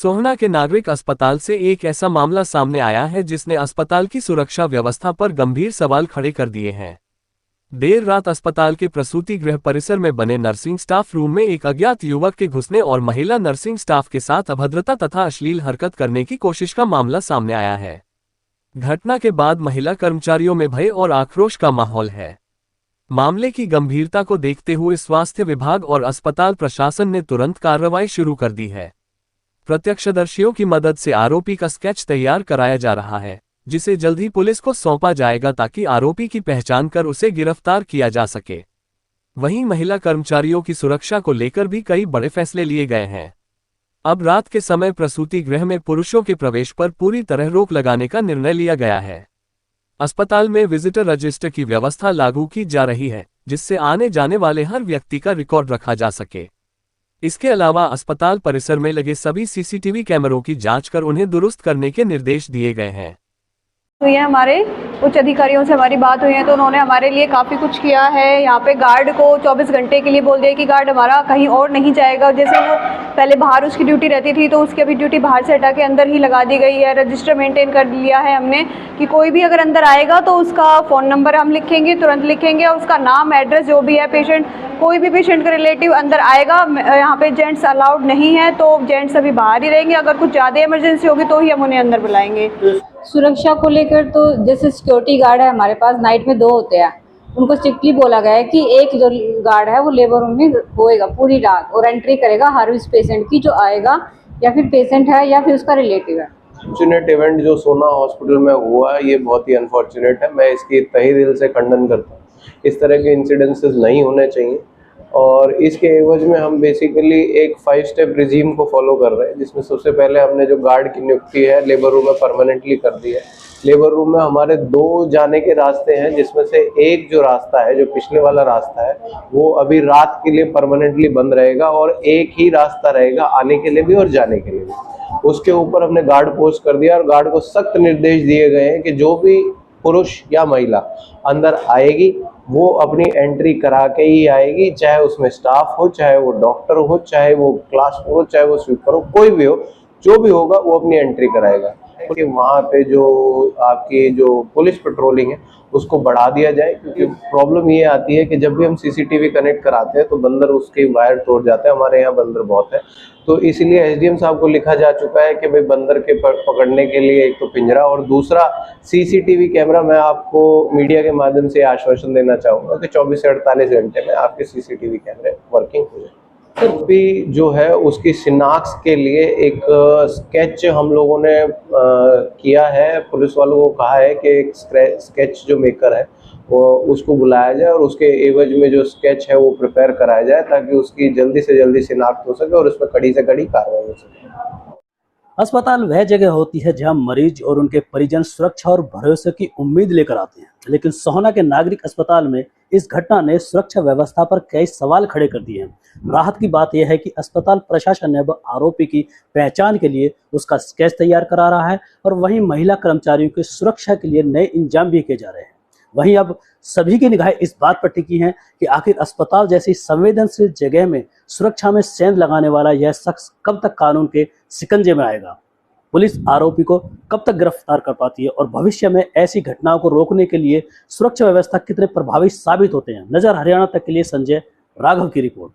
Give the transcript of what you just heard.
सोहना के नागरिक अस्पताल से एक ऐसा मामला सामने आया है जिसने अस्पताल की सुरक्षा व्यवस्था पर गंभीर सवाल खड़े कर दिए हैं। देर रात अस्पताल के प्रसूति गृह परिसर में बने नर्सिंग स्टाफ रूम में एक अज्ञात युवक के घुसने और महिला नर्सिंग स्टाफ के साथ अभद्रता तथा अश्लील हरकत करने की कोशिश का मामला सामने आया है। घटना के बाद महिला कर्मचारियों में भय और आक्रोश का माहौल है। मामले की गंभीरता को देखते हुए स्वास्थ्य विभाग और अस्पताल प्रशासन ने तुरंत कार्रवाई शुरू कर दी है। प्रत्यक्षदर्शियों की मदद से आरोपी का स्केच तैयार कराया जा रहा है, जिसे जल्द ही पुलिस को सौंपा जाएगा ताकि आरोपी की पहचान कर उसे गिरफ्तार किया जा सके। वहीं महिला कर्मचारियों की सुरक्षा को लेकर भी कई बड़े फैसले लिए गए हैं। अब रात के समय प्रसूति गृह में पुरुषों के प्रवेश पर पूरी तरह रोक लगाने का निर्णय लिया गया है। अस्पताल में विजिटर रजिस्टर की व्यवस्था लागू की जा रही है, जिससे आने जाने वाले हर व्यक्ति का रिकॉर्ड रखा जा सके। इसके अलावा अस्पताल परिसर में लगे सभी सीसीटीवी कैमरों की जांच कर उन्हें दुरुस्त करने के निर्देश दिए गए हैं। तो ये हमारे उच्च अधिकारियों से हमारी बात हुई है, तो उन्होंने हमारे लिए काफ़ी कुछ किया है। यहाँ पे गार्ड को 24 घंटे के लिए बोल दिया कि गार्ड हमारा कहीं और नहीं जाएगा। जैसे वो पहले बाहर उसकी ड्यूटी रहती थी, तो उसकी अभी ड्यूटी बाहर से हटा के अंदर ही लगा दी गई है। रजिस्टर मेंटेन कर लिया है हमने कि कोई भी अगर अंदर आएगा तो उसका फ़ोन नंबर हम लिखेंगे, तुरंत लिखेंगे, और उसका नाम, एड्रेस जो भी है, पेशेंट, कोई भी पेशेंट का रिलेटिव अंदर आएगा। यहाँ पे जेंट्स अलाउड नहीं है, तो जेंट्स अभी बाहर ही रहेंगे। अगर कुछ ज़्यादा इमरजेंसी होगी तो ही हम उन्हें अंदर बुलाएंगे। सुरक्षा को लेकर तो जैसे सिक्योरिटी गार्ड है हमारे पास, नाइट में 2 होते हैं। उनको स्ट्रिक्टली बोला गया है कि एक जो गार्ड है वो लेबर रूम में होएगा पूरी रात और एंट्री करेगा हर उस पेशेंट की जो आएगा, या फिर पेशेंट है या फिर उसका रिलेटिव है। अनफॉर्चुनेट इवेंट जो सोना हॉस्पिटल में हुआ, ये बहुत ही अनफॉर्चुनेट है। मैं इसकी तहे दिल से खंडन करता हूँ। इस तरह के इंसिडेंसेस नहीं होने चाहिए, और इसके एवज में हम बेसिकली एक 5 स्टेप रिजीम को फॉलो कर रहे हैं, जिसमें सबसे पहले हमने जो गार्ड की नियुक्ति है लेबर रूम में परमानेंटली कर दी है। लेबर रूम में हमारे 2 जाने के रास्ते हैं, जिसमें से एक जो रास्ता है, जो पिछले वाला रास्ता है, वो अभी रात के लिए परमानेंटली बंद रहेगा, और एक ही रास्ता रहेगा आने के लिए भी और जाने के लिए भी। उसके ऊपर हमने गार्ड पोस्ट कर दिया, और गार्ड को सख्त निर्देश दिए गए हैं कि जो भी पुरुष या महिला अंदर आएगी वो अपनी एंट्री करा के ही आएगी, चाहे उसमें स्टाफ हो, चाहे वो डॉक्टर हो, चाहे वो क्लास हो, चाहे वो स्वीपर हो, कोई भी हो, जो भी होगा वो अपनी एंट्री कराएगा। क्योंकि वहाँ पे जो आपकी जो पुलिस पेट्रोलिंग है उसको बढ़ा दिया जाए, क्योंकि प्रॉब्लम ये आती है कि जब भी हम सीसीटीवी कनेक्ट कराते हैं तो बंदर उसके वायर तोड़ जाते हैं। हमारे यहाँ बंदर बहुत है, तो इसलिए एसडीएम साहब को लिखा जा चुका है कि भाई बंदर के पकड़ने के लिए एक तो पिंजरा और दूसरा सीसीटीवी कैमरा। मैं आपको मीडिया के माध्यम से आश्वासन देना चाहूँगा कि 24 से 48 घंटे में आपके सीसीटीवी कैमरे वर्किंग हो जाए। भी जो है उसकी शिनाख्त के लिए एक स्केच हम लोगों ने किया है। पुलिस वालों को कहा है कि एक स्केच जो मेकर है वो उसको बुलाया जाए और उसके एवज में जो स्केच है वो प्रिपेयर कराया जाए, ताकि उसकी जल्दी से जल्दी शिनाख्त हो सके और उसमें कड़ी से कड़ी कार्रवाई हो सके। अस्पताल वह जगह होती है जहां मरीज और उनके परिजन सुरक्षा और भरोसे की उम्मीद लेकर आते हैं, लेकिन सोहना के नागरिक अस्पताल में इस घटना ने सुरक्षा व्यवस्था पर कई सवाल खड़े कर दिए हैं। राहत की बात यह है कि अस्पताल प्रशासन ने अब आरोपी की पहचान के लिए उसका स्केच तैयार करा रहा है, और वहीं महिला कर्मचारियों की सुरक्षा के लिए नए इंतजाम भी किए जा रहे हैं। वहीं अब सभी की निगाहें इस बात पर टिकी हैं कि आखिर अस्पताल जैसी संवेदनशील जगह में सुरक्षा में सेंध लगाने वाला यह शख्स कब तक कानून के शिकंजे में आएगा। पुलिस आरोपी को कब तक गिरफ्तार कर पाती है, और भविष्य में ऐसी घटनाओं को रोकने के लिए सुरक्षा व्यवस्था कितने प्रभावी साबित होते हैं। नजर हरियाणा तक के लिए संजय राघव की रिपोर्ट।